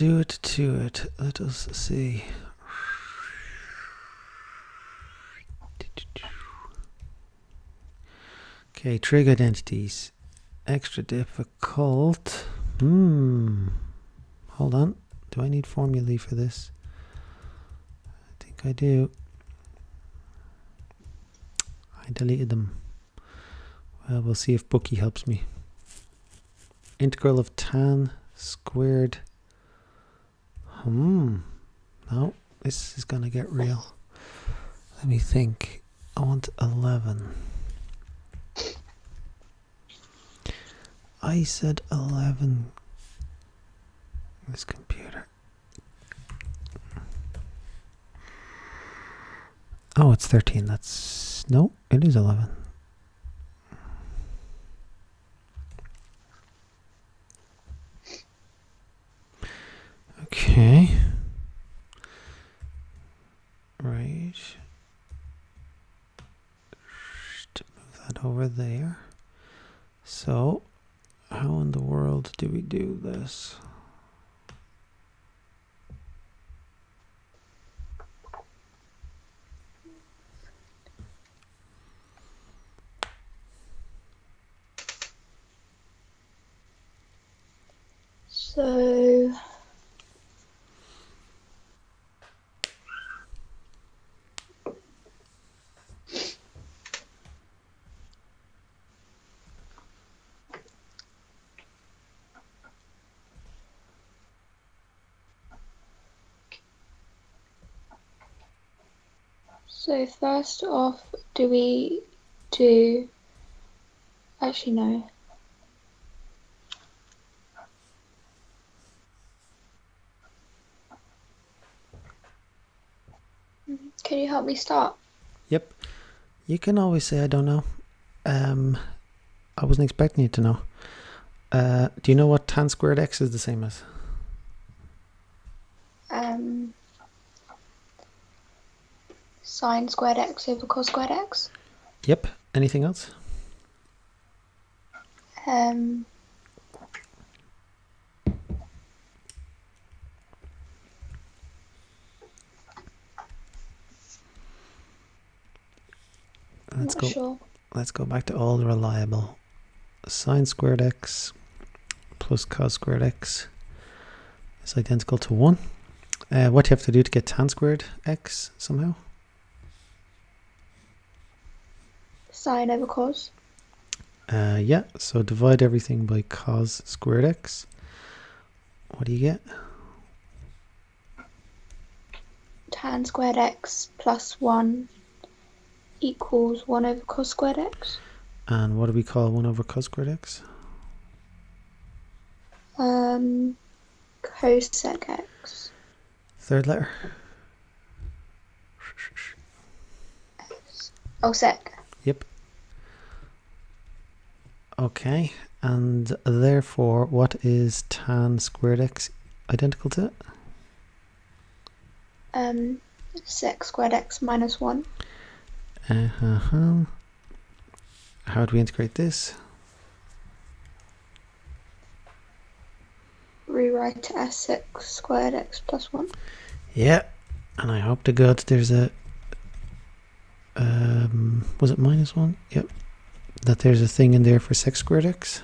Do it to it. Let us see. Okay, trig identities. Extra difficult. Hold on. Do I need formulae for this? I think I do. I deleted them. Well, we'll see if Bookie helps me. Integral of tan squared. No, this is gonna get real. Let me think. I want 11. I said 11. This computer. Oh, it's 13. That's... No, it is 11. Okay. Right. Move that over there. So, how in the world do we do this? So first off, do we do... Actually, no. Can you help me start? Yep. You can always say I don't know. I wasn't expecting you to know. Do you know what tan squared x is the same as? Sine squared x over cos squared x. Yep. Anything else? Let's go back to all the reliable. Sine squared x plus cos squared x is identical to 1. What do you have to do to get tan squared x somehow? Sine over cos. Yeah, so divide everything by cos squared x. What do you get? Tan squared x plus 1 equals 1 over cos squared x. And what do we call 1 over cos squared x? Cosec x. Third letter? Oh, sec. Yep. Okay, and therefore what is tan squared x identical to? Sec squared x minus 1. How do we integrate this? Rewrite it as sec squared x plus 1. Yeah, and I hope to God there's a was it minus 1? Yep. That there's a thing in there for sec squared x.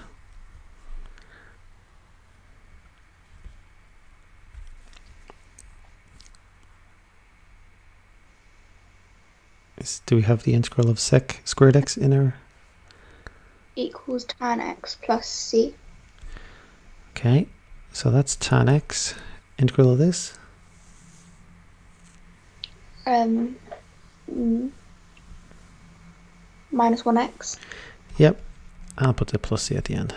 Do we have the integral of sec squared x in our... Equals tan x plus c. Okay, so that's tan x. Integral of this? Minus 1x. Yep, I'll put the plus c at the end.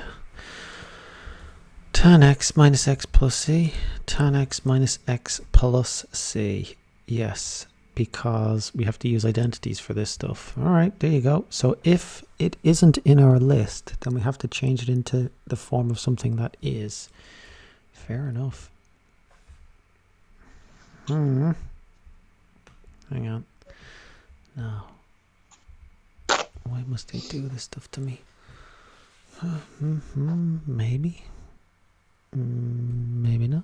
Tan x minus x plus c. Tan x minus x plus c. Yes, because we have to use identities for this stuff. All right, there you go. So if it isn't in our list, then we have to change it into the form of something that is. Fair enough. Hang on. No. Why must they do this stuff to me? Maybe. Maybe not.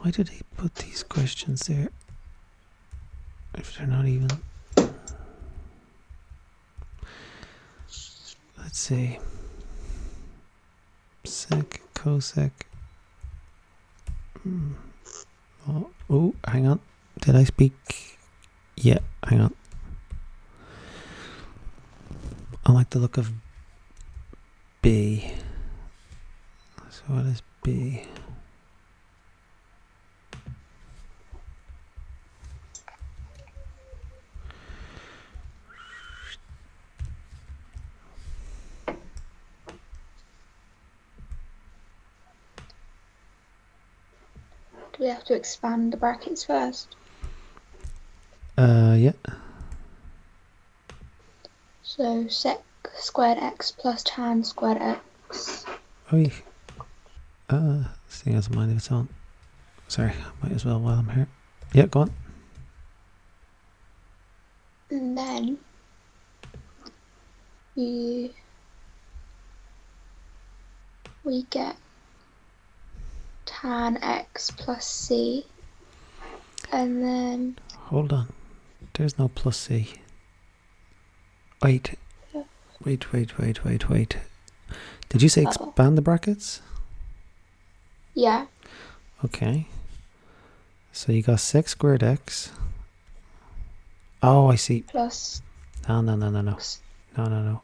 Why did he put these questions there if they're not even? Let's see. Sec, cosec. Oh, hang on. Did I speak? Yeah, hang on. I like the look of B. So what is B? Do we have to expand the brackets first? Yeah. So sec squared x plus tan squared x. Oh, this thing has a mind of its own. Sorry, might as well while I'm here. Yeah, go on. And then we get tan x plus c. And then... Hold on. There's no plus c. Wait. Wait. Did you say expand the brackets? Yeah. Okay. So you got sec squared x. Oh, I see. Plus... No.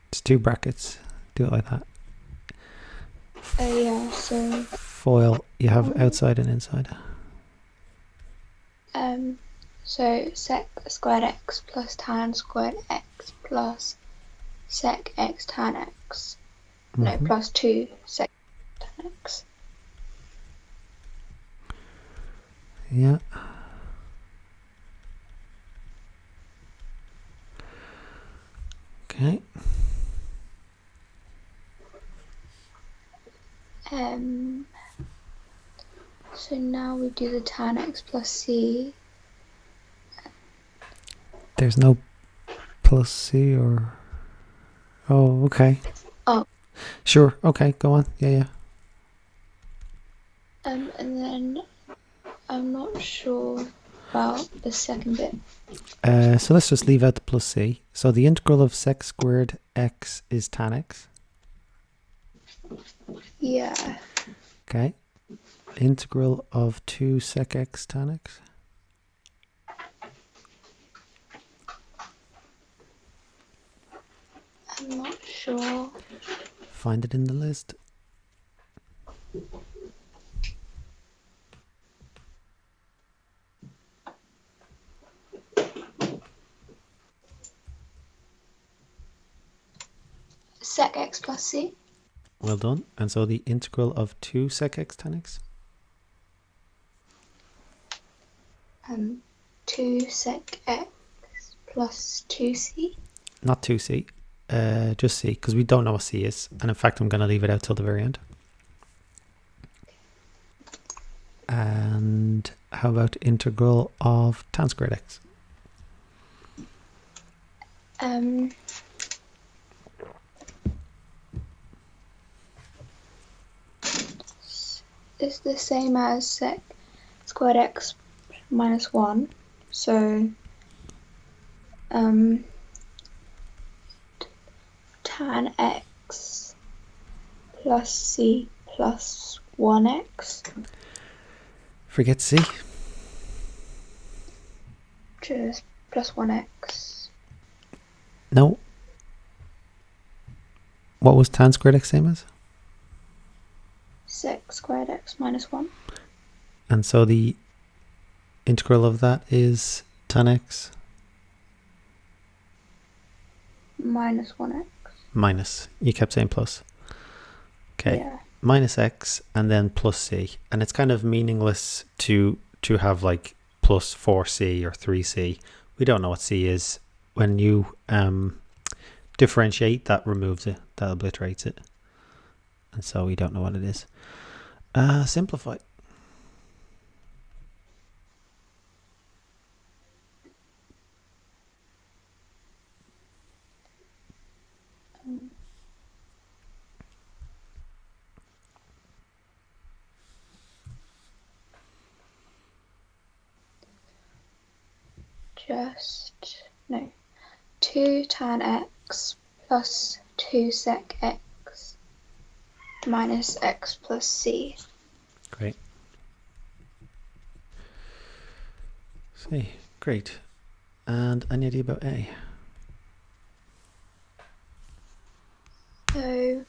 It's two brackets. Do it like that. yeah, so... Foil. You have outside and inside. So sec squared x plus tan squared x plus sec x tan x. No, plus 2 sec tan x. Yeah. Okay. So now we do the tan x plus c. There's no plus c or... Oh, okay. Oh. Sure. Okay, go on. Yeah. And then I'm not sure about the second bit. So let's just leave out the plus c. So the integral of sec squared x is tan x. Yeah. Okay. Integral of 2 sec x tan x. I'm not sure. Find it in the list. Sec x plus c. Well done. And so the integral of 2 sec x tan x? 2 sec x plus 2c. Not 2c. Just c, because we don't know what c is. And in fact, I'm going to leave it out till the very end. And how about integral of tan squared x? It's the same as sec squared x minus 1. So tan x plus c plus 1x. Forget c. Just plus 1x. No. What was tan squared x same as? Sec squared x minus 1. And so the integral of that is tan x? Minus 1x. Minus. You kept saying plus. Okay. Yeah. Minus x and then plus c. And it's kind of meaningless to have like plus 4c or 3c. We don't know what c is. When you differentiate, that removes it. That obliterates it. And so we don't know what it is. Simplify. no, 2 tan x plus 2 sec x minus x plus c. Great. See, great. And any idea about A? So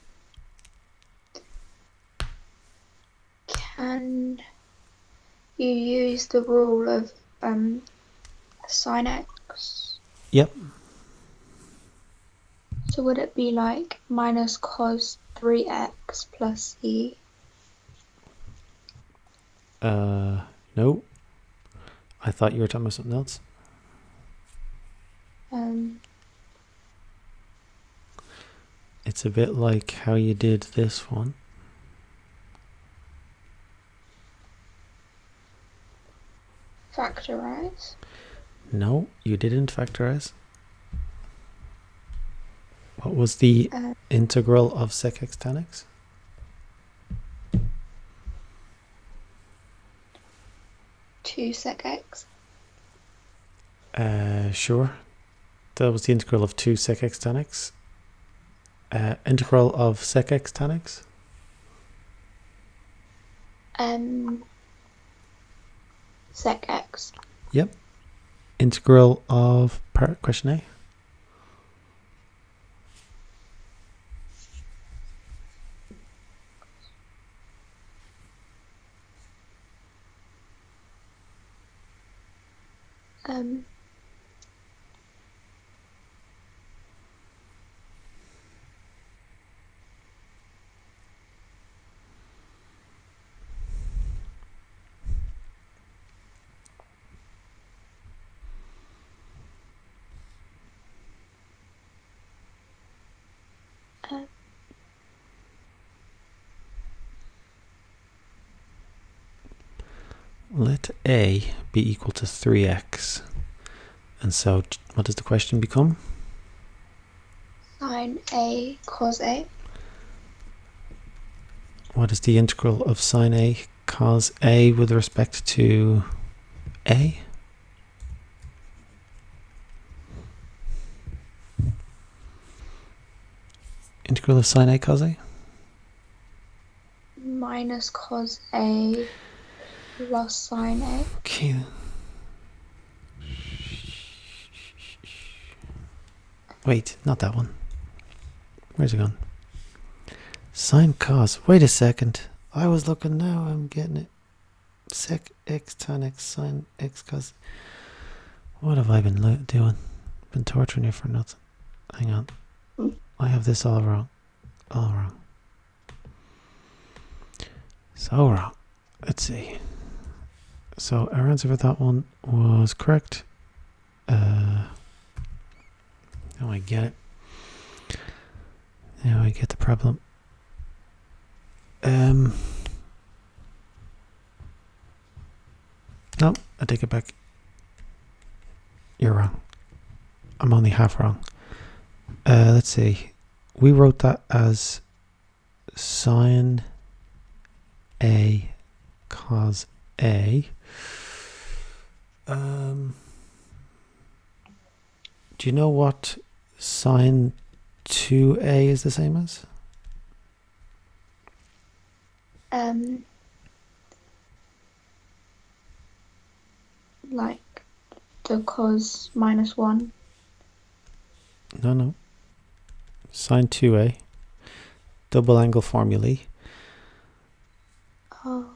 can you use the rule of sine x? Yep. So would it be like minus cos 3x plus e? No. I thought you were talking about something else. It's a bit like how you did this one. Factorize? No, you didn't factorize. What was the integral of sec x tan x? 2 sec x. Sure. That was the integral of 2 sec x tan x. Integral of sec x tan x? Sec x. Yep. Integral of question A? Let A be equal to 3x. And so what does the question become? Sine a cos a. What is the integral of sine A cos A with respect to A? Integral of sine A cos A? Minus cos a plus sine a. Okay. Wait, not that one. Where's it gone? Sine cos. Wait a second. I was looking now. I'm getting it. Sec x tan x sine x cos. What have I been doing? Been torturing you for nothing. Hang on. I have this all wrong. All wrong. So wrong. Let's see. So our answer for that one was correct. Now I get it. Now I get the problem. No, I take it back. You're wrong. I'm only half wrong. Let's see. We wrote that as sine A cos A. Do you know what sine 2A is the same as? Like the cos minus 1. No. Sine 2A. Double angle formulae. Oh.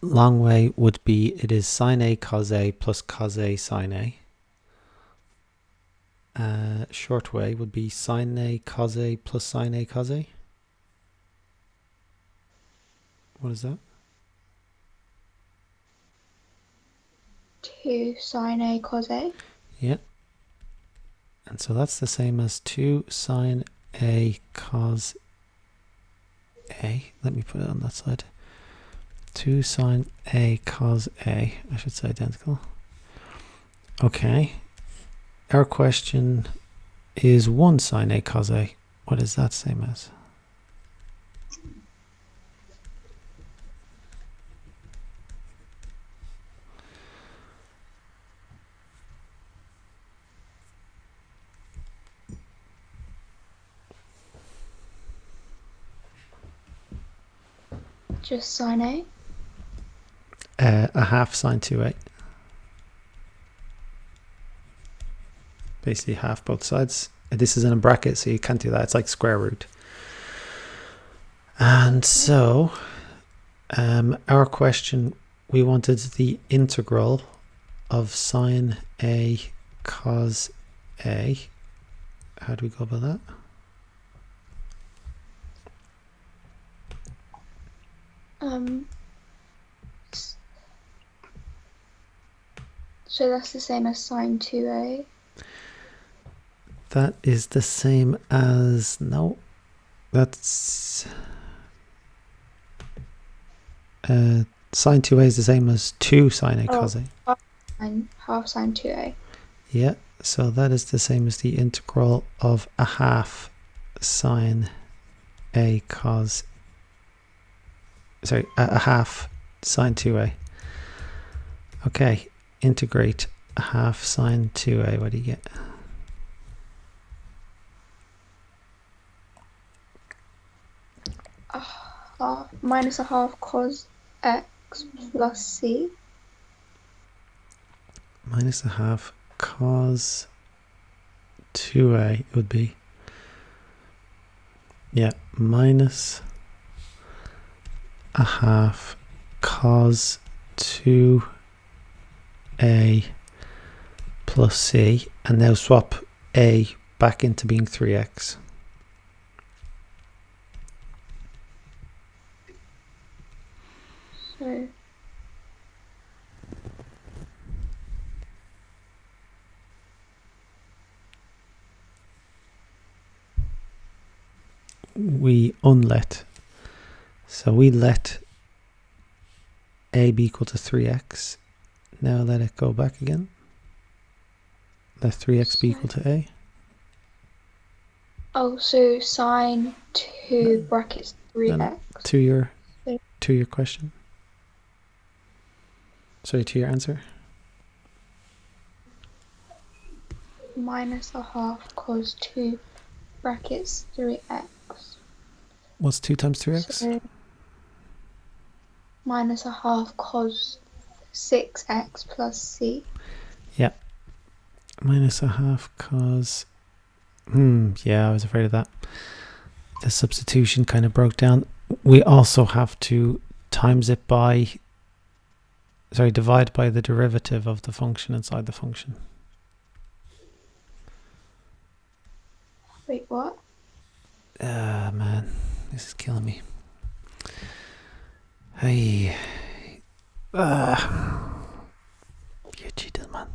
Long way would be it is sine A cos A plus cos A sine A. Short way would be sine A cos A plus sine A cos A. What is that? 2 sine a cos a. Yeah. And so that's the same as 2 sine A cos A. Let me put it on that side. 2 sine A cos A. I should say identical. Okay. Our question is 1 sine A cos A. What is that same as? Just sine A. A half sine 2a. Basically half both sides. This is in a bracket, so you can't do that. It's like square root. And so our question, we wanted the integral of sine A cos A. How do we go about that? So that's the same as sine 2a. That is the same as, no, that's sine 2a is the same as 2 sine A cos A. Half sine 2a. Yeah, so that is the same as the integral of a half sine A cos, sorry, a half sine 2a. Okay, integrate a half sine 2a. What do you get? Minus a half cos x plus c. Minus a half cos 2a would be, yeah, minus a half cos 2a plus c, and now swap a back into being 3x. So we unlet, so we let a be equal to 3x. Now let it go back again. Let 3x be equal to a. Oh, so sine 2 brackets 3x. No, to your question. Sorry, to your answer. Minus a half cos 2 brackets 3x. What's 2 times 3x? So minus a half cos 6x plus c. Yeah. Minus a half cos. Yeah, I was afraid of that. The substitution kind of broke down. We also have to times it by, sorry, divide by the derivative of the function inside the function. Wait, what? Man, this is killing me. Hey. You cheated, man.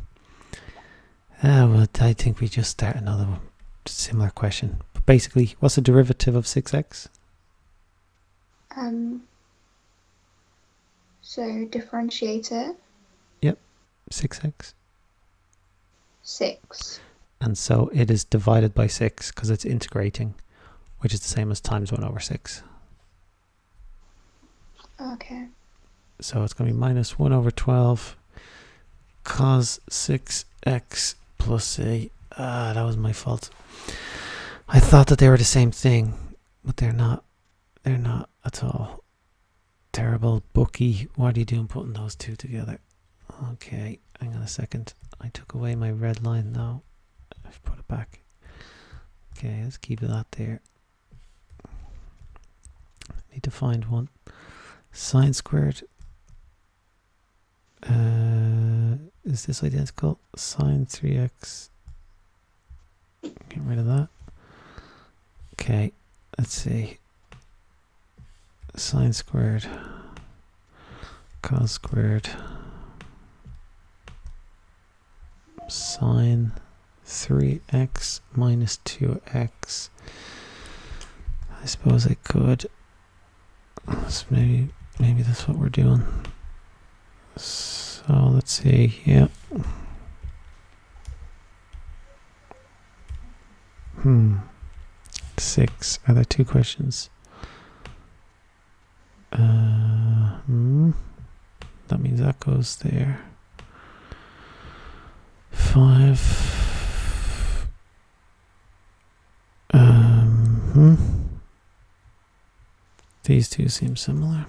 Well, I think we just start another one. Similar question. But basically, what's the derivative of 6x? So differentiate it. Yep, 6x. 6. And so it is divided by 6 because it's integrating, which is the same as times 1 over 6. Okay. So it's going to be minus 1 over 12 cos 6x plus c. That was my fault. I thought that they were the same thing, but they're not. They're not at all. Terrible bookie. What are you doing putting those two together? Okay, hang on a second. I took away my red line now. I've put it back. Okay, let's keep that there. Need to find one. Sine squared. Is this identical? Sine 3x. Get rid of that. Okay, let's see. Sine squared. Cos squared. Sine 3x minus 2x. I suppose I could. So maybe that's what we're doing. So let's see. Yeah. 6. Are there 2 questions? That means that goes there. 5. These two seem similar.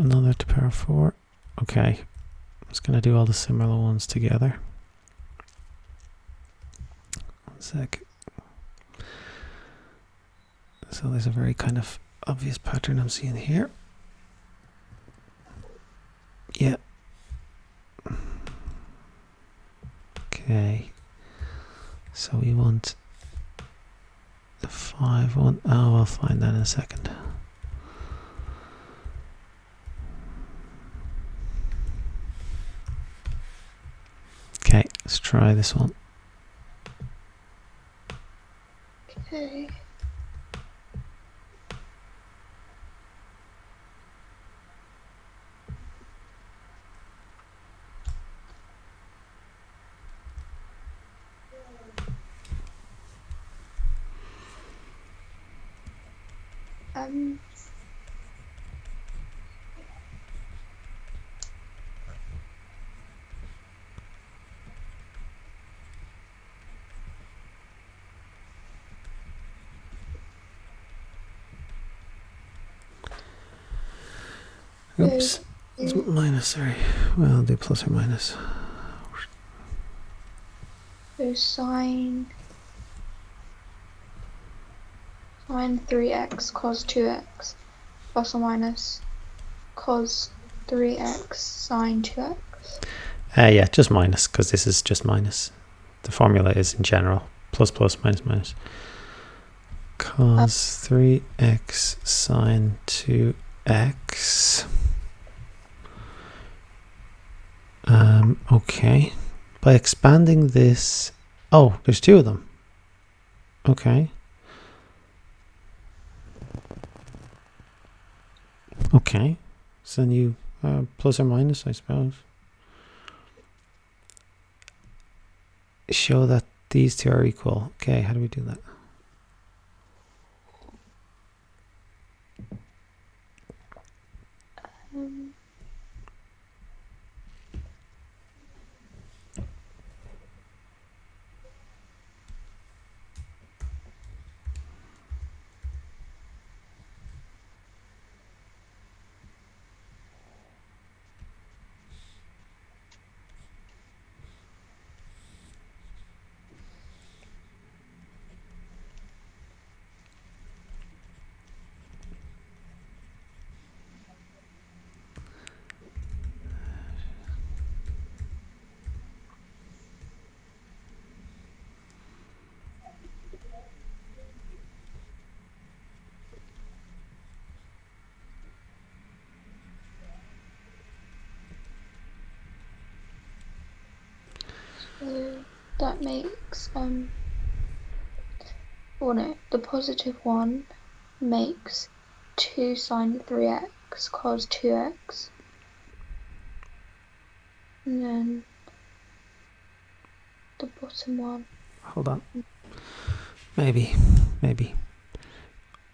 another to power 4. Okay, I'm just going to do all the similar ones together. 1 sec. So there's a very kind of obvious pattern I'm seeing here. Yeah. Okay. So we want the 5 one. Oh, I'll find that in a second. Okay, let's try this one. Okay. Oops, it's minus, sorry. Well, I'll do plus or minus. So sine 3x cos 2x plus or minus cos 3x sine 2x. Yeah, just minus, because this is just minus. The formula is in general plus plus minus minus. Cos 3x sine 2x. Okay. By expanding this... Oh, there's 2 of them. Okay. Okay. So then you plus or minus, I suppose. Show that these 2 are equal. Okay, how do we do that? So that makes oh no, the positive one makes 2 sine 3x cos 2x, and then the bottom one. Hold on. Maybe.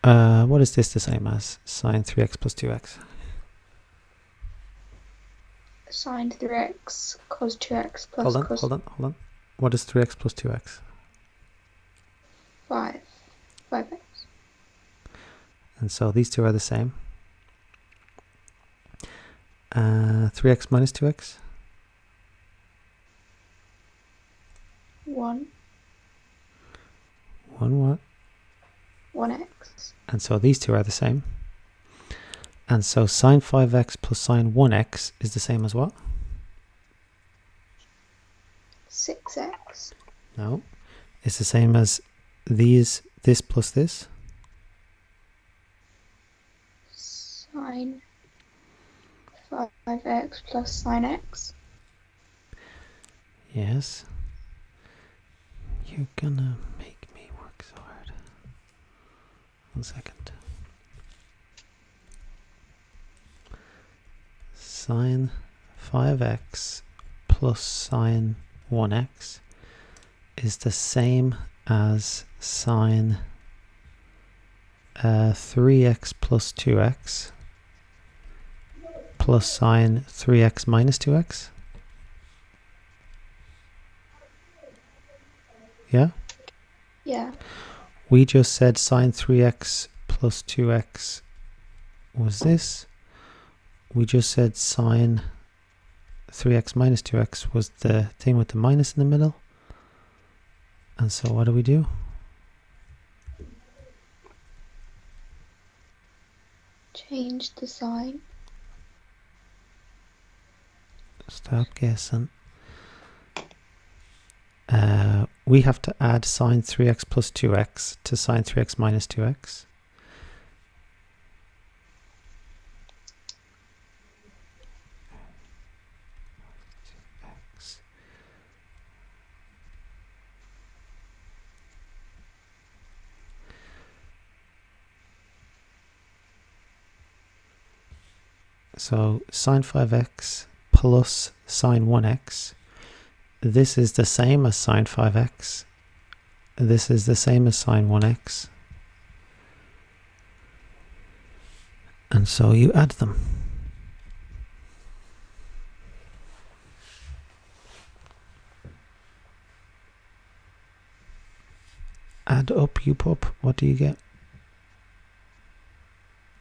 What is this the same as? Sine 3x plus 2x. Sine 3x cos 2x plus Hold cos on. What is 3x plus 2x? 5x. And so these 2 are the same. 3x minus 2x? 1. 1 what? 1x. And so these 2 are the same. And so sine 5x plus sine 1x is the same as what? 6x. No. It's the same as this plus this? Sine 5x plus sine x. Yes. You're gonna make me work so hard. 1 second. Sine 5x plus sine 1x is the same as sine 3x plus 2x plus sine 3x minus 2x. Yeah? Yeah. We just said sine 3x plus 2x was this. we just said sine 3x minus 2x was the thing with the minus in the middle. And so what do? Change the sign. Stop guessing. We have to add sine 3x plus 2x to sine 3x minus 2x. So sine 5x plus sine 1x. This is the same as sine 5x. This is the same as sine 1x. And so you add them. Add up, you pup. What do you get?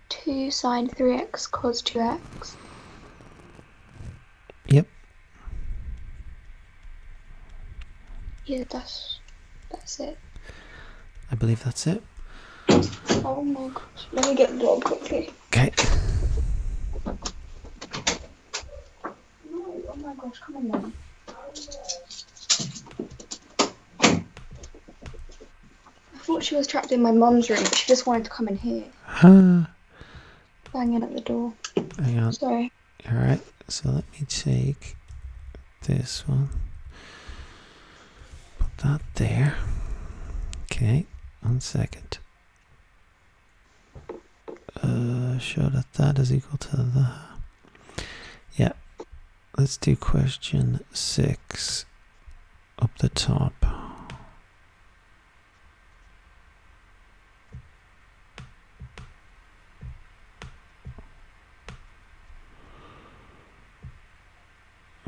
2 sine 3x cos 2x. Yep. Yeah, that's it. I believe that's it. Oh my gosh. Let me get Bob quickly. Okay. No, oh my gosh, come on then. I thought she was trapped in my mum's room, but she just wanted to come in here. Huh. Banging at the door. Hang on. Sorry. Alright, so let me take this one. Put that there. Okay, 1 second. Show that is equal to that. Yeah, let's do question 6 up the top.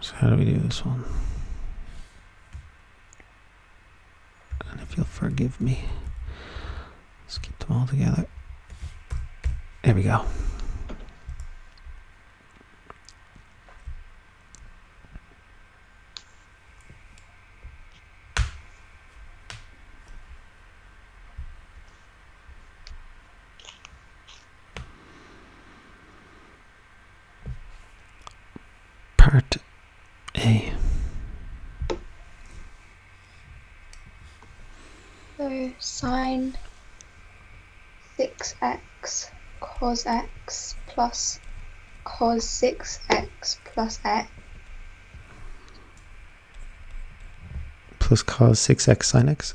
So how do we do this one? And if you'll forgive me, let's keep them all together. There we go. Part A. So sine 6x cos x plus cos 6x plus x. Plus cos 6x sin x.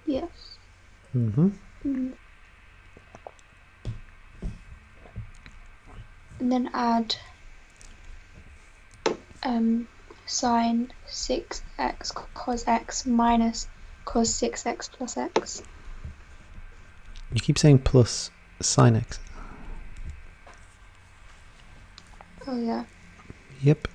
Yes. Mm-hmm. And then add sine 6x cos x minus cos 6x plus x. You keep saying plus sin x. Oh yeah. Yep.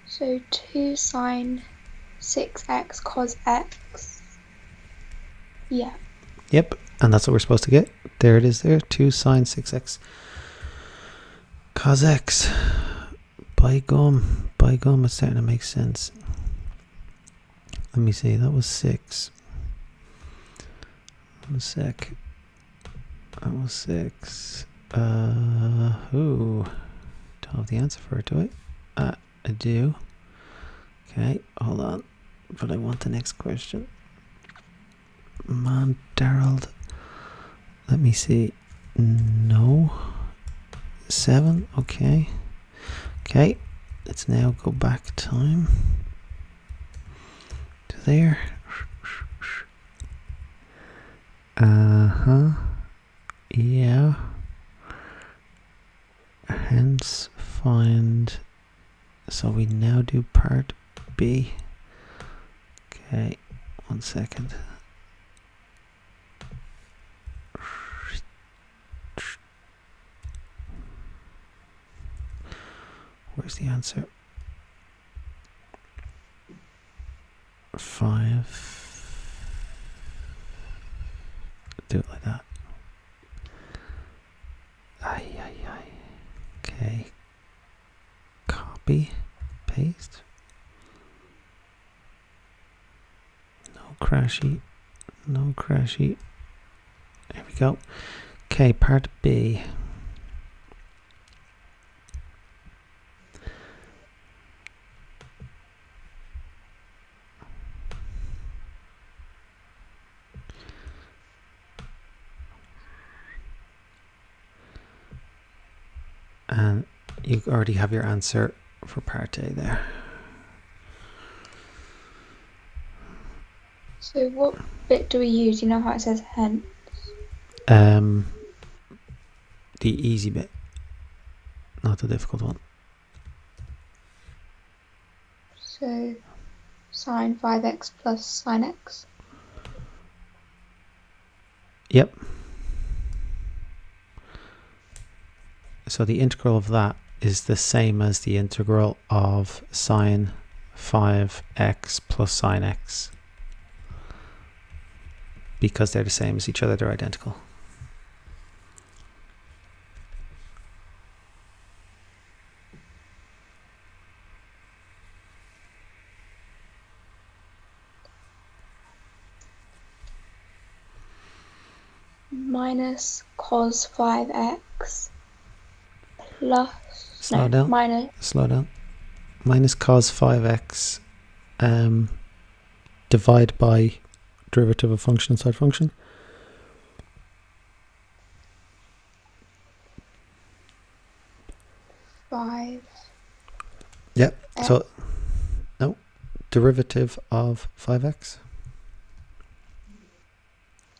So 2 sine 6x cos x. Yeah. Yep. And that's what we're supposed to get. There it is there. 2 sine 6x cos x. By gum. By gum, it's starting to make sense. Let me see. That was 6. 1 sec. That was 6. Ooh. Don't have the answer for it, do I? I do. Okay, hold on. But I want the next question. Man, Daryl. Let me see. No. 7. Okay. Okay. Let's now go back time to there. Yeah. Hence find. So we now do part B. Okay, 1 second. Where's the answer? 5. do it like that. Okay. Copy, paste. No crashy. No crashy. There we go. Okay, part B. And you already have your answer for part A there. So what bit do we use? You know how it says hence? The easy bit, not the difficult one. So sine 5x plus sine x. Yep. So the integral of that is the same as the integral of sine 5x plus sine x. Because they're the same as each other, they're identical. Minus cos 5x plus Slow down. Minus cos 5x divide by derivative of function inside function. Five. Yep. So no, derivative of 5x.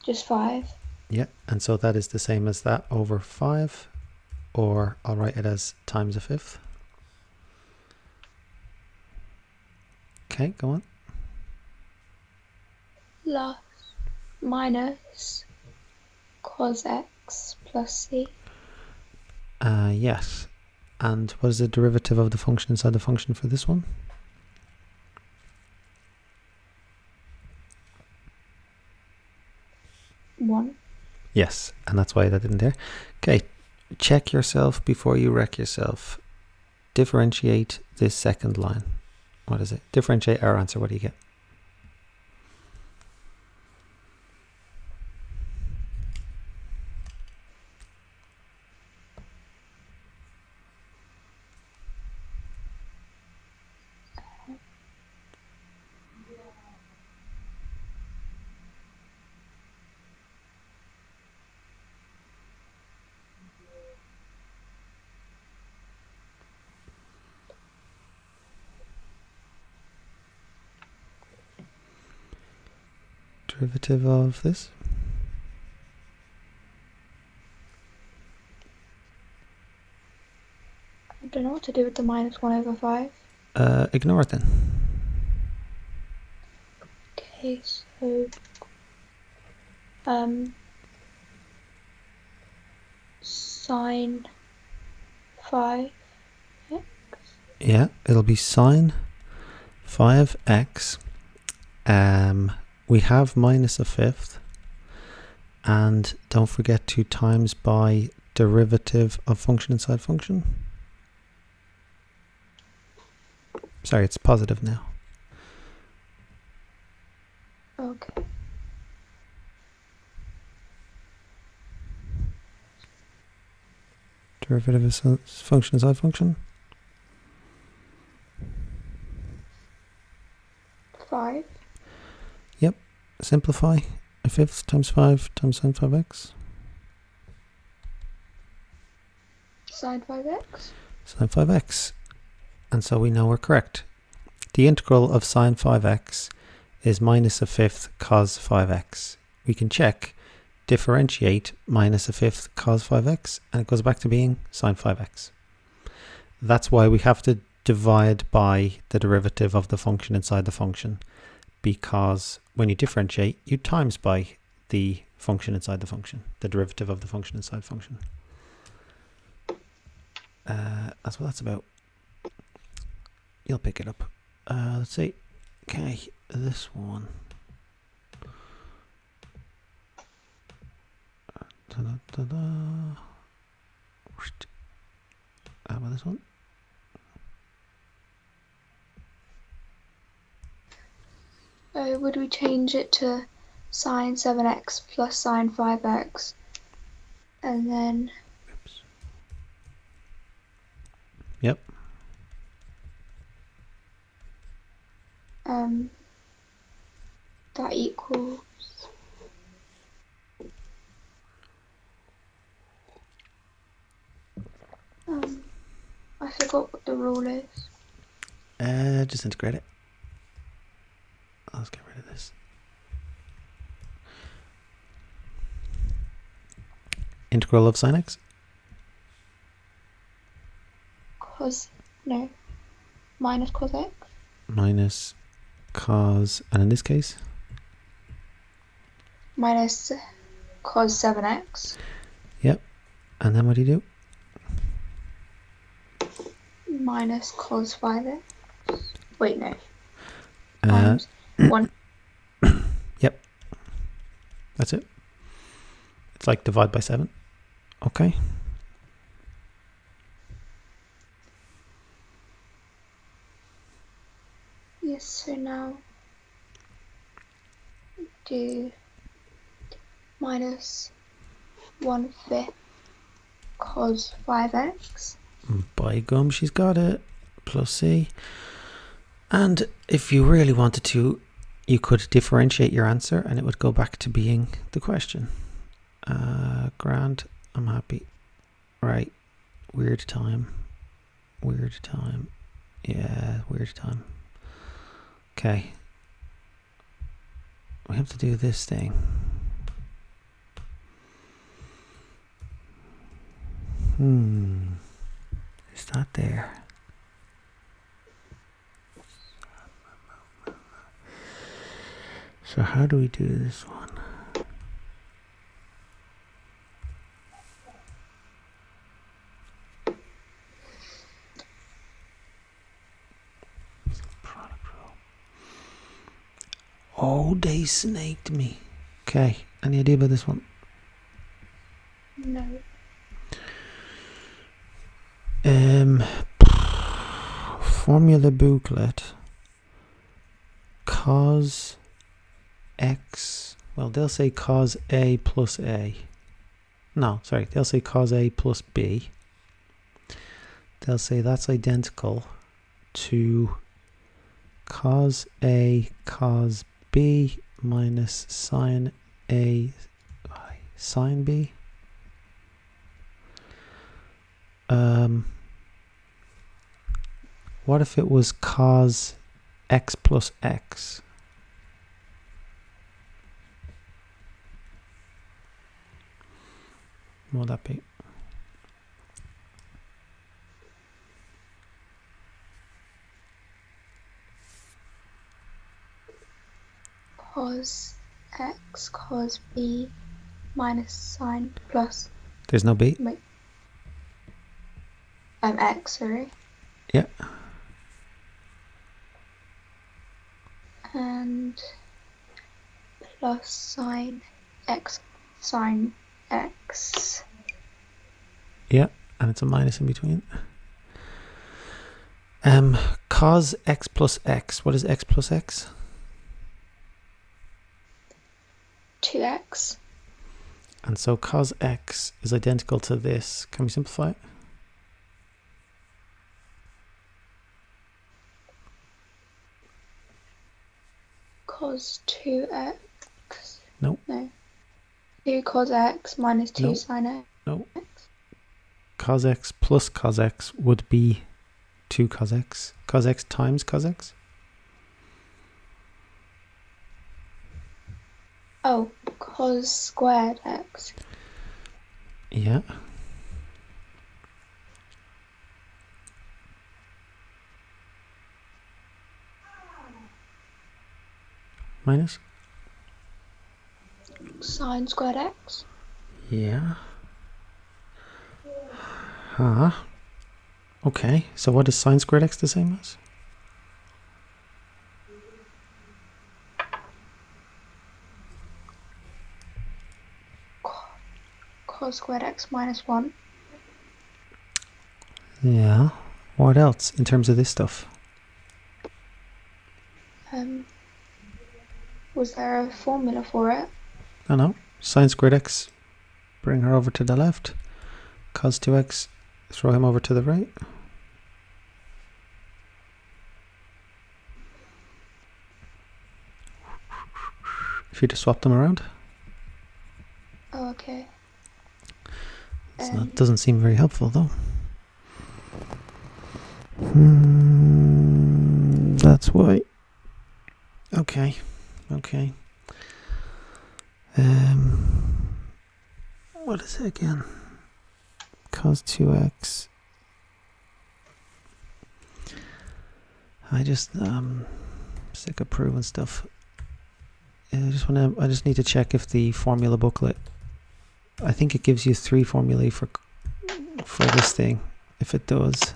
Just 5. Yeah, and so that is the same as that over 5, or I'll write it as times a fifth. Okay, go on. Plus minus cos x plus c. Yes. And what is the derivative of the function inside the function for this one? One. Yes, and that's why that didn't there. Okay, check yourself before you wreck yourself. Differentiate this second line. What is it? Differentiate our answer. What do you get? Derivative of this? I don't know what to do with the minus 1 over 5. Ignore it then. Okay, so sine 5x. Yeah, it'll be sine 5x. We have minus a fifth, and don't forget to times by derivative of function inside function. Sorry, it's positive now. Okay. Derivative of function inside function. 5. Yep. Simplify. A fifth times 5 times sine 5x. Sine 5x. Sine 5x. And so we know we're correct. The integral of sine 5x is minus a fifth cos 5x. We can check, differentiate minus a fifth cos 5x, and it goes back to being sine 5x. That's why we have to divide by the derivative of the function inside the function, because when you differentiate, you times by the function inside the function, the derivative of the function inside function. That's what that's about. You'll pick it up. Let's see. Okay, this one. How about this one? Would we change it to sine 7x plus sine 5x? And then... Oops. Yep. That equals... I forgot what the rule is. Just integrate it. Let's get rid of this. Integral of sine x? Minus cos x. Minus cos, and in this case? Minus cos 7x. Yep. And then what do you do? Minus cos 5x. Wait, no. Times 1. Yep. That's it. It's like divide by 7. Okay. Yes, so now do minus 1/5 cos 5x. By gum, she's got it. Plus c. And if you really wanted to, you could differentiate your answer and it would go back to being the question. Grand, I'm happy. Right, weird time. Weird time. Yeah, weird time. Okay. We have to do this thing. Is that there? So how do we do this one? Product rule. Oh, they snaked me. Okay, any idea about this one? No. Formula booklet. Cos x. Well, they'll say cos a plus a. No, sorry, they'll say cos a plus b. They'll say that's identical to cos a cos b minus sine a sine b. What if it was cos x plus x? What would that be? Cos x cos b minus sine plus... There's no b? X, sorry. Yeah. And plus sine x sine x. Yeah, and it's a minus in between. Cos x plus x. What is x plus x? 2x. And so cos x is identical to this. Can we simplify it? Cos 2x. Nope. No. 2 cos x minus 2 Nope. sine x. No. Cos x plus cos x would be 2 cos x. Cos x times cos x? Oh, cos squared x. Yeah. Minus? Sine squared x. Yeah. Okay, so what is sine squared x the same as? cos squared x minus 1. Yeah. What else in terms of this stuff? Was there a formula for it? I know. Sine squared x, bring her over to the left. Cos 2x, throw him over to the right. If you just swap them around. Oh, okay. It's not, doesn't seem very helpful though. That's why. Okay. Okay. What is it again? Cos 2x. I just sick of proving stuff. I just need to check if the formula booklet, I think it gives you 3 formulae for this thing. If it does,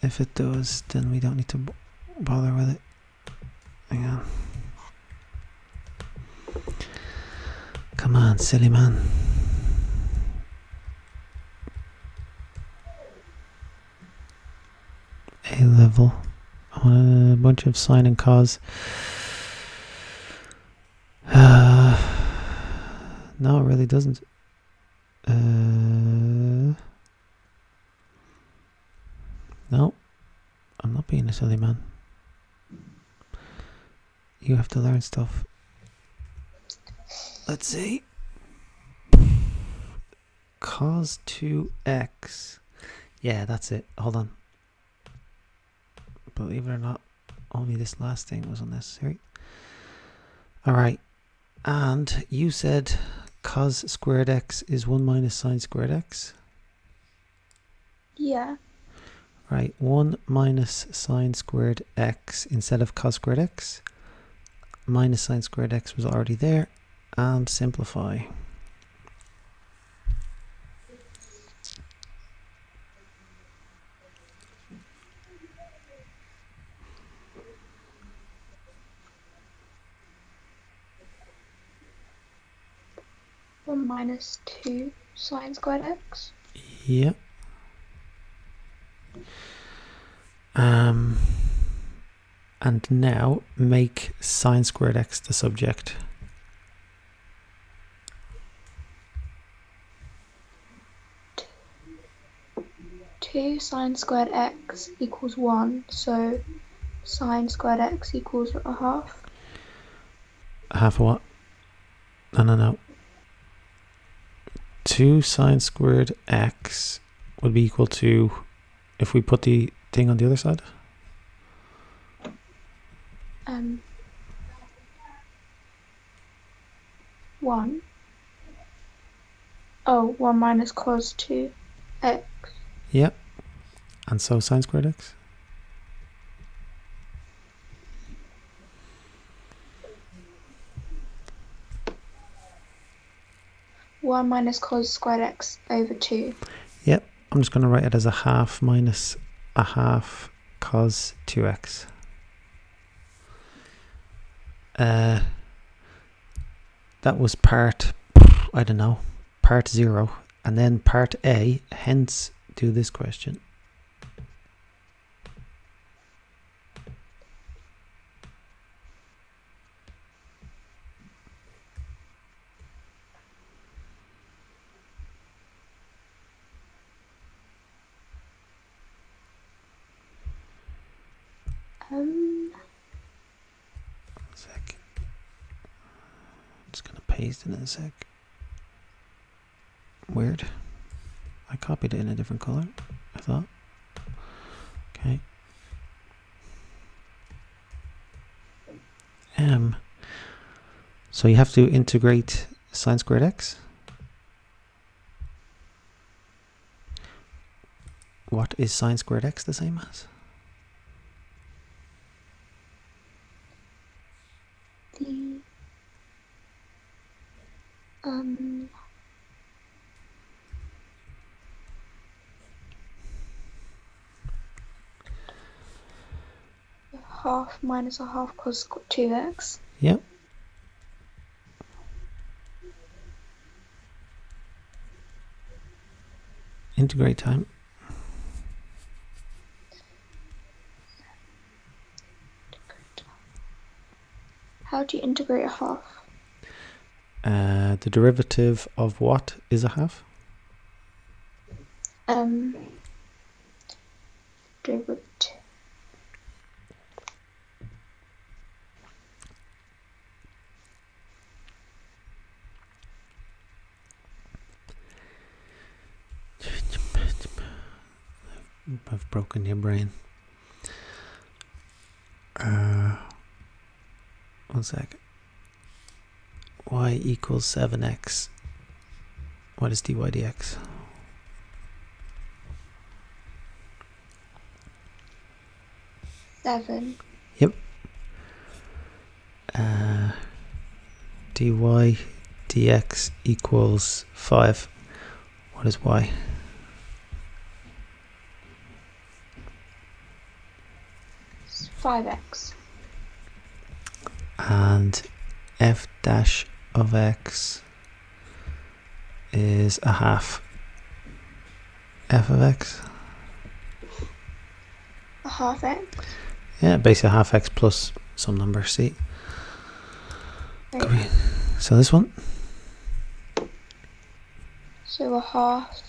then we don't need to bother with it. Hang on. Come on, silly man. A level. I want a bunch of sine and cos. No, it really doesn't. No, I'm not being a silly man. You have to learn stuff. Let's see. Cos 2x. Yeah, that's it. Hold on. Believe it or not, only this last thing was unnecessary. Alright. And you said cos squared x is 1 minus sine squared x? Yeah. Right, 1 minus sine squared x instead of cos squared x. Minus sine squared x was already there. And simplify. One minus 2 sine squared x. Yep. And now make sine squared x the subject. Two sine squared x equals 1, so sine squared x equals a half. A half of what? No. 2 sine squared x would be equal to, if we put the thing on the other side? 1. Oh, 1 minus cos 2x. Yep. And so sine squared x? One minus cos squared x over 2. Yep. I'm just going to write it as a half minus a half cos 2x. That was part, I don't know, part 0. And then part A, hence do this question. Um, One sec. I'm just going to paste it in a sec. Weird. I copied it in a different color, I thought. Okay. So you have to integrate sine squared x. What is sine squared x the same as? The half minus a half cos 2x. Yep. Integrate time. How do you integrate a half? The derivative of what is a half? Derivative. I've broken your brain. 1 sec. Y equals 7x. What is dy dx? Seven. Yep. Dy dx equals 5. What is y? It's 5x. And f dash of x is a half. F of x? A half x. Yeah, basically a half x plus some number, c. Right. So this one? So a half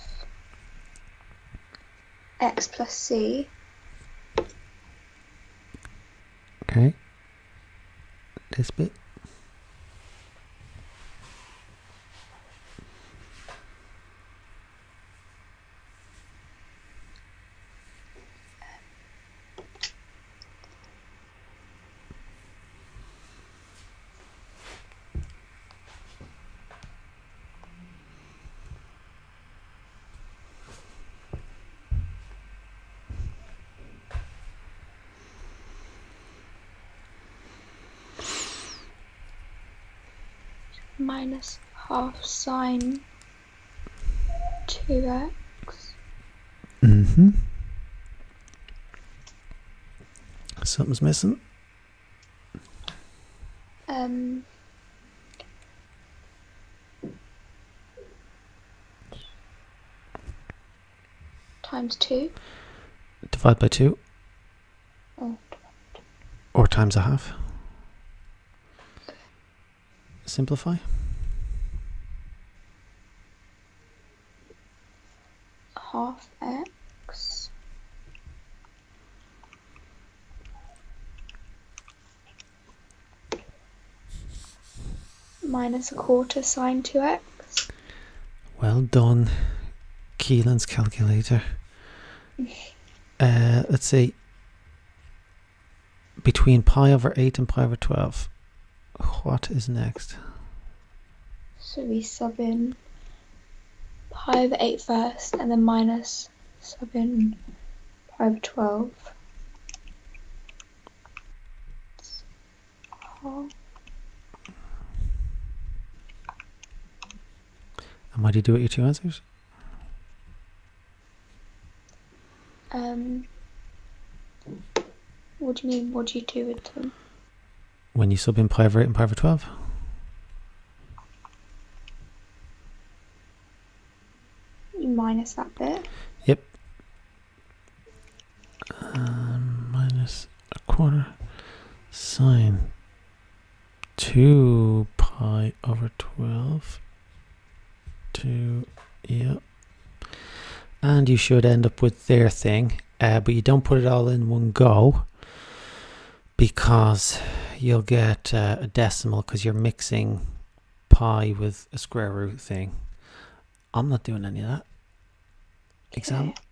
x plus c. Okay. This bit. Minus half sine 2x. Mm-hmm. Something's missing. Times 2. Divide by 2. Oh. Or times a half. Simplify. Half x minus a quarter sine 2x. Well done, Keelan's calculator. Let's see. Between pi over 8 and pi over 12, what is next? So we sub in pi over 8 first, and then minus sub in pi over 12. Oh. And what do you do with your two answers? What do you mean? What do you do with them? When you sub in pi over 8 and pi over 12? You minus that bit. Yep. Minus a quarter sine 2 pi over 12. 2, yeah. And you should end up with their thing, but you don't put it all in one go, because you'll get a decimal because you're mixing pi with a square root thing. I'm not doing any of that.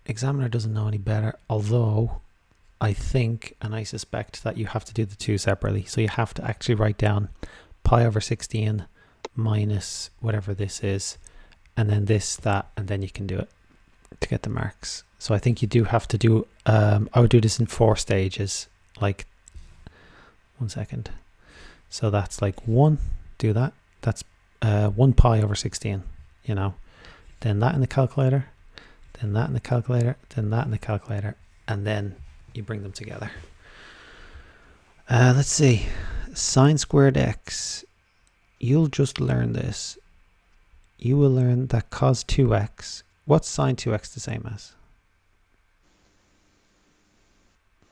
Examiner doesn't know any better, although I think and I suspect that you have to do the two separately. So you have to actually write down pi over 16 minus whatever this is, and then this, that, and then you can do it to get the marks. So I think you do have to do, I would do this in 4 stages, like 1 second. So that's like 1, do that. That's 1 pi over 16, you know. Then that in the calculator, then that in the calculator, then that in the calculator, and then you bring them together. Let's see. Sine squared x. You'll just learn this. You will learn that cos 2x What's sine 2x the same as?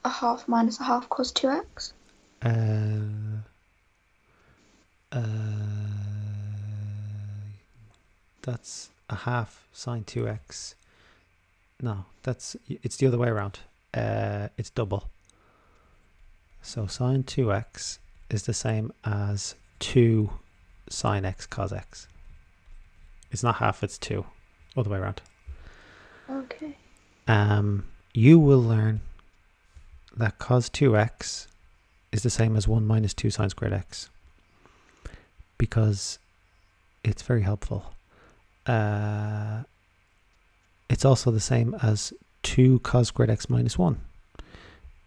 A half minus a half cos 2x. That's a half sine 2x. No, it's the other way around. It's double. So sine 2x is the same as 2 sine x cos x. It's not half, it's 2. Other way around. Okay. You will learn that cos 2x is the same as 1 minus 2 sine squared x, because it's very helpful. It's also the same as 2 cos squared x minus 1.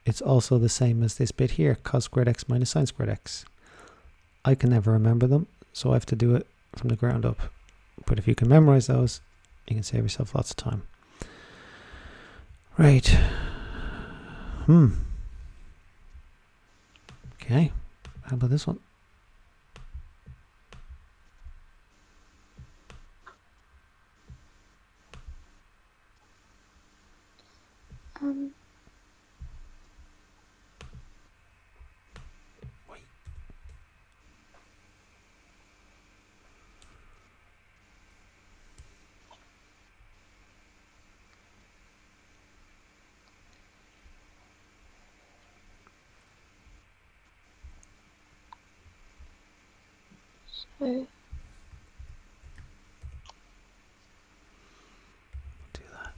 It's also the same as this bit here, cos squared x minus sine squared x. I can never remember them, so I have to do it from the ground up. But if you can memorize those, you can save yourself lots of time. Right. Okay. How about this one? So Do that.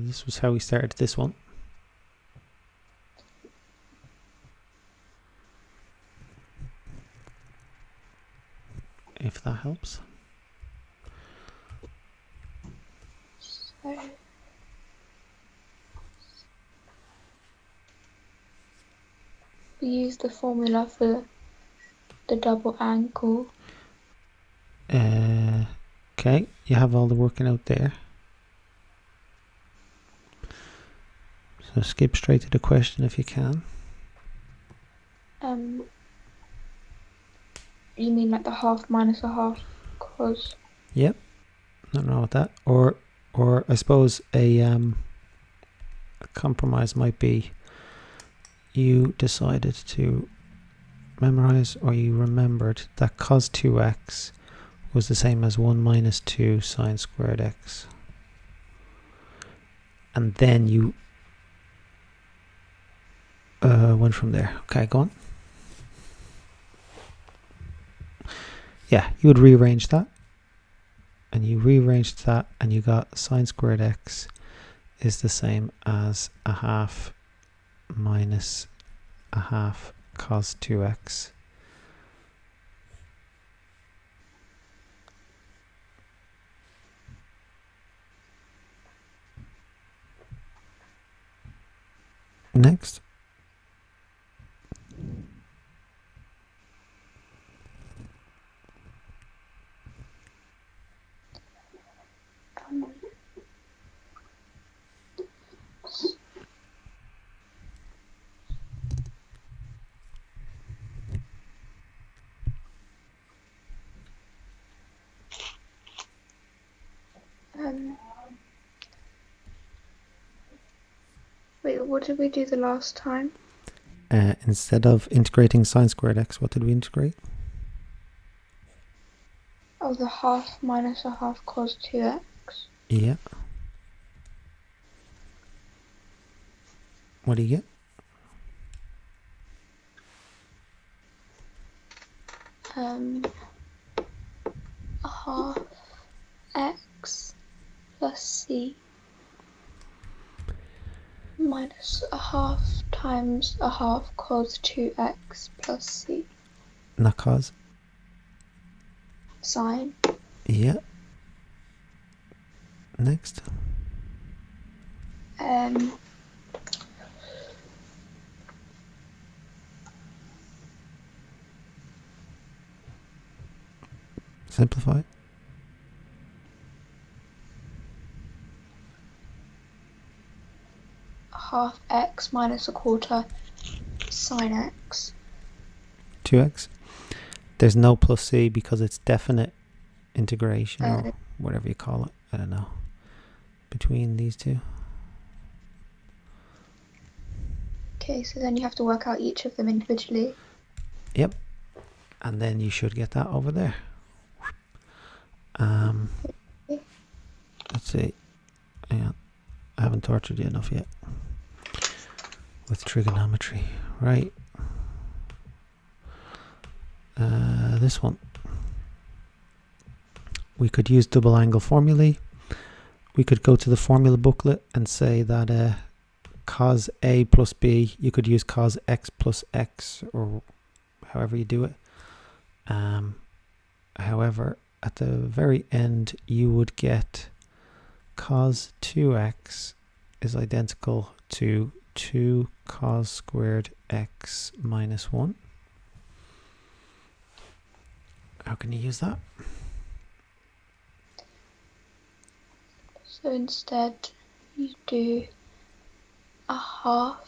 This was how we started this one. If that helps. we use the formula for the double angle. Okay, you have all the working out there. So skip straight to the question if you can. You mean like the half minus a half cos? Yep, nothing wrong with that. Or I suppose a compromise might be you decided to memorize, or you remembered that cos 2x was the same as 1 minus 2 sine squared x. And then you went from there. Okay, go on. Yeah, you would rearrange that. And you rearranged that and you got sine squared x is the same as a half minus a half cos 2x. Next. Wait, what did we do the last time? Instead of integrating sine squared x, what did we integrate? Oh, the half minus a half cos 2x. Yeah. What do you get? A half x plus c minus a half times a half cos 2x plus c. Not cos. Sine. Yeah. Next. Simplify. Half x minus a quarter sine x. 2x. There's no plus c because it's definite integration. whatever you call it. I don't know. Between these two. Okay, so then you have to work out each of them individually. Yep. And then you should get that over there. Let's see. Hang on. I haven't tortured you enough yet with trigonometry. Right. This one. We could use double angle formulae. We could go to the formula booklet and say that cos A plus B, you could use cos X plus X, or however you do it. However, at the very end, you would get cos 2x is identical to 2 cos squared x minus 1. How can you use that? So instead, you do a half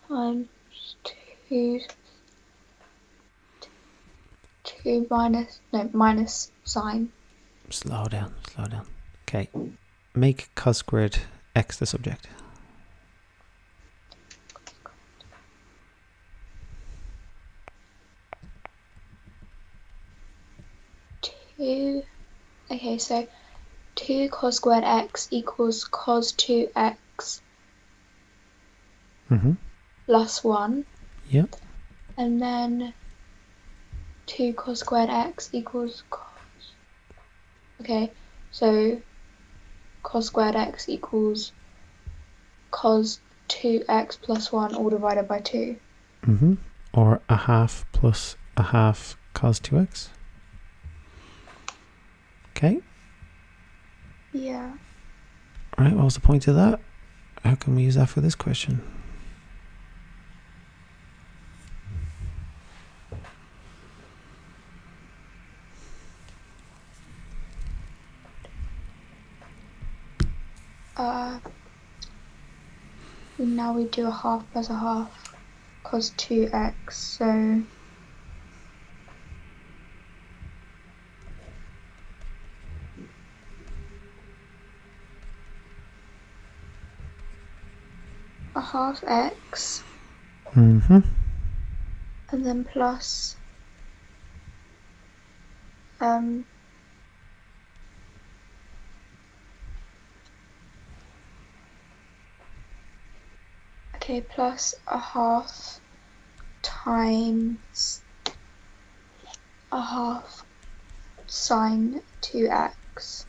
times 2 minus sine. Slow down. Okay, make cos squared x the subject. Okay, so 2 cos squared x equals cos 2x plus 1. Yep. And then 2 cos squared x equals cos. Okay, so cos squared x equals cos 2x plus 1 all divided by 2. Or a half plus a half cos 2x. Okay. Yeah. Right, what was the point of that? How can we use that for this question? Now we do a half plus a half cos 2x, so a half x, and then plus plus a half times a half sine 2x.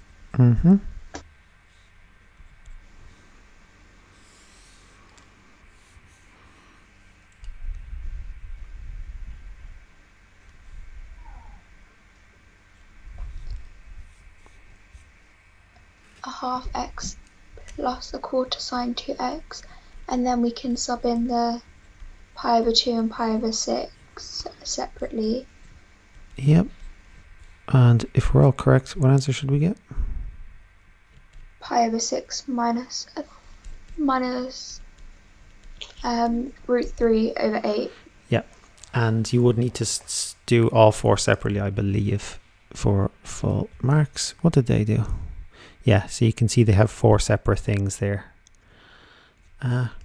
A half x plus a quarter sine 2x, and then we can sub in the pi over 2 and pi over 6 separately. Yep. And if we're all correct, what answer should we get? Pi over 6 minus root 3 over 8. Yep. And you would need to do all four separately, I believe, for full marks. What did they do? Yeah, so you can see they have four separate things there.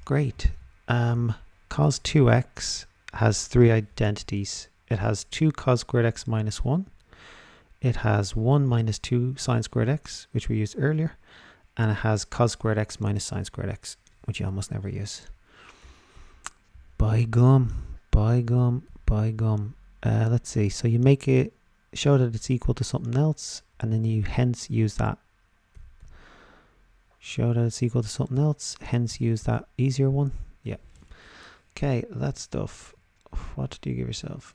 Great. Cos 2x has three identities. It has 2 cos squared x minus 1. It has 1 minus 2 sine squared x, which we used earlier. And it has cos squared x minus sine squared x, which you almost never use. By gum. Let's see. So you make it, show that it's equal to something else, and then you hence use that. Show that it's equal to something else, hence use that easier one. Yeah. Okay, that stuff. What do you give yourself?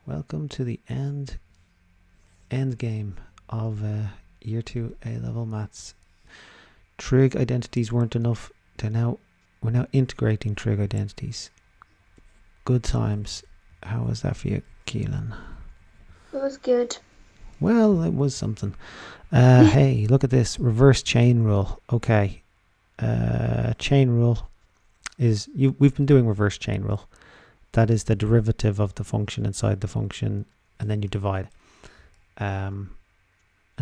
Welcome to the end game of year 2 A-level maths. Trig identities weren't enough. We're now integrating trig identities. Good times. How was that for you, Keelan? It was good. Well, it was something. Hey, look at this. Reverse chain rule. Okay. Chain rule is... we've been doing reverse chain rule. that is the derivative of the function inside the function, and then you divide. And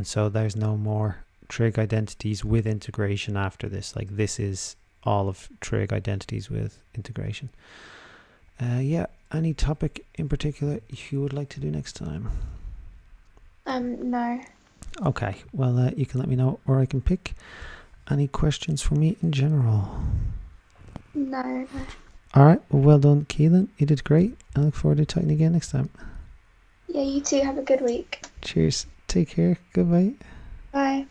so there's no more trig identities with integration after this. Like, this is all of trig identities with integration. Yeah, any topic in particular you would like to do next time? No. Okay, well, you can let me know, or I can pick. Any questions for me in general? No. All right, well done, Keelan. You did great. I look forward to talking again next time. Yeah, you too. Have a good week. Cheers. Take care. Goodbye. Bye.